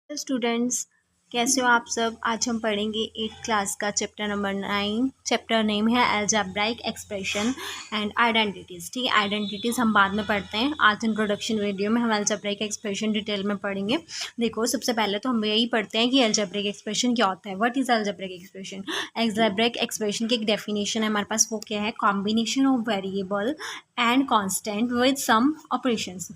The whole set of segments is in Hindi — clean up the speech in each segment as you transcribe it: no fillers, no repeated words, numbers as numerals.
स्टूडेंट्स, कैसे हो आप सब। आज हम पढ़ेंगे 8th क्लास का चैप्टर नंबर 9। चैप्टर नेम है अलजेब्राइक एक्सप्रेशन एंड आइडेंटिटीज़। ठीक है, आइडेंटिटीज़ हम बाद में पढ़ते हैं। आज इंट्रोडक्शन वीडियो में हम अलजेब्राइक एक्सप्रेशन डिटेल में पढ़ेंगे। देखो, सबसे पहले तो हम यही पढ़ते हैं कि अलजेब्राइक एक्सप्रेशन क्या होता है। What is algebraic expression. Algebraic expression की एक डेफिनेशन है हमारे पास, वो क्या है? Combination of variable and constant with some operations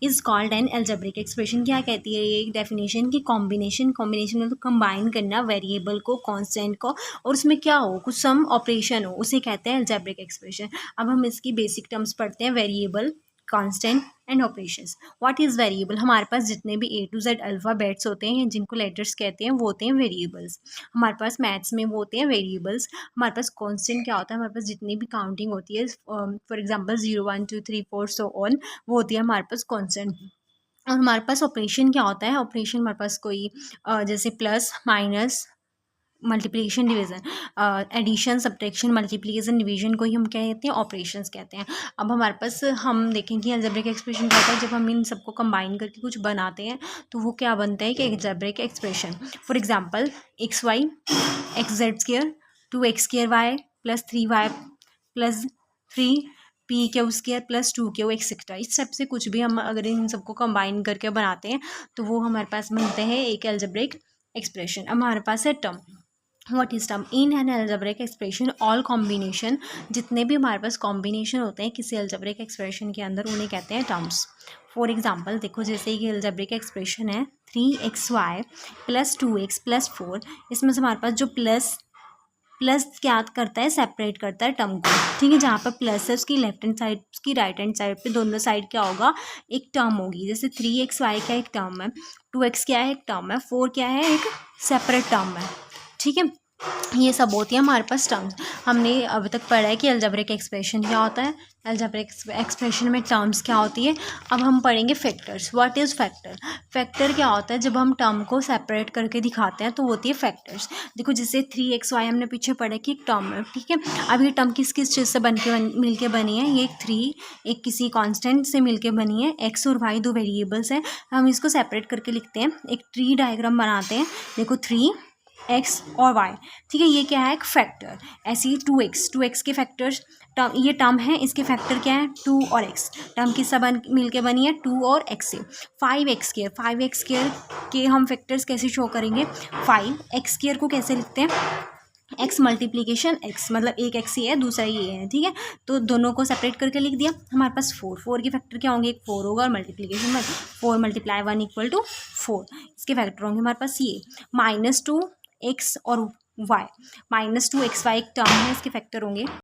is called an algebraic expression. क्या कहती है ये एक डेफिनेशन की? कॉम्बिनेशन में तो कंबाइन करना वेरिएबल को, कांस्टेंट को, और उसमें क्या हो, कुछ सम ऑपरेशन हो, उसे कहते हैं अलजेब्रिक एक्सप्रेशन। अब हम इसकी बेसिक टर्म्स पढ़ते हैं। Variable, constant and operations. What is variable? हमारे पास जितने भी A to Z अल्फ़ाबेट्स होते हैं, जिनको लेटर्स कहते हैं, वो होते हैं वेरिएबल्स। हमारे पास मैथ्स में वो होते हैं वेरिएबल्स। हमारे पास कांस्टेंट क्या होता है? हमारे पास जितनी भी काउंटिंग होती है, फॉर एग्जांपल 0 1 2 3 4 सो ऑन, वो होती है हमारे पास कांस्टेंट। और हमारे पास ऑपरेशन क्या होता है? ऑपरेशन हमारे पास कोई जैसे plus, minus, multiplication, division, addition, subtraction, multiplication, division को ही हम क्या कहते हैं? ऑपरेशंस कहते हैं। अब हमारे पास हम देखें कि अलजेब्रिक एक्सप्रेशन क्या होता है। जब हम इन सबको कंबाइन करके कुछ बनाते हैं तो वो क्या बनता है कि algebraic expression. For example x y x z square 2x square y plus 3y plus 3 p q square plus 2q etcetera. इस सब से कुछ भी हम अगर इन सबको कंबाइन करके बनाते हैं तो वो हमारे पास बनते हैं एक अलजेब्रिक एक्सप्रेशन। अब हमारे पास है term. What is term? In an algebraic expression all combination, जितने भी हमारे पास कॉम्बिनेशन होते हैं किसी अलजेब्रिक एक्सप्रेशन के अंदर, उन्हें कहते हैं टर्म्स। फॉर एग्जाम्पल देखो, जैसे ये अलजेब्रिक एक्सप्रेशन है 3xy प्लस 2x प्लस 4। इसमें से हमारे पास जो प्लस प्लस क्या करता है? सेपरेट करता है टर्म को। ठीक है, जहाँ पर प्लस है उसकी लेफ्ट हैंड साइड, उसकी राइट हैंड साइड पे दोनों साइड क्या होगा? एक टर्म होगी। जैसे 3xy क्या एक टर्म है, 2x क्या है एक टर्म है, 4 क्या है एक सेपरेट टर्म है। ठीक है, ये सब होती है हमारे पास टर्म्स। हमने अभी तक पढ़ा है कि अलजेब्रिक एक्सप्रेशन क्या होता है, अलजेब्रिक एक्सप्रेशन में टर्म्स क्या होती है। अब हम पढ़ेंगे factors. What is factor? Factor क्या होता है? जब हम टर्म को सेपरेट करके दिखाते हैं तो होती है फैक्टर्स। देखो, जैसे 3xy हमने पीछे पढ़ा कि एक टर्म है। ठीक है, अब ये टर्म किस किस चीज़ से मिल के बनी है? ये एक 3 एक किसी कॉन्स्टेंट से मिल के बनी है। x और y दो वेरिएबल्स हैं, हम इसको सेपरेट करके लिखते हैं, एक ट्री डायग्राम बनाते हैं। देखो 3x और y। ठीक है, ये क्या है? एक फैक्टर। ऐसे ही 2x के फैक्टर्स, टर्म, ये टर्म है, इसके फैक्टर क्या है? 2 और x। टर्म किससे मिल के बनी है? 2 और x से। 5x के हम फैक्टर्स कैसे शो करेंगे? 5x को कैसे लिखते हैं? x मल्टीप्लीकेशन x, मतलब एक x ही है, दूसरा ये है। ठीक है, तो दोनों को सेपरेट करके लिख दिया। हमारे पास 4 के फैक्टर क्या होंगे? एक 4 होगा और मल्टीप्लीकेशन में 4 × 1 = 4। इसके फैक्टर होंगे हमारे पास ये -2x और y। -2xy एक टर्म है, इसके फैक्टर होंगे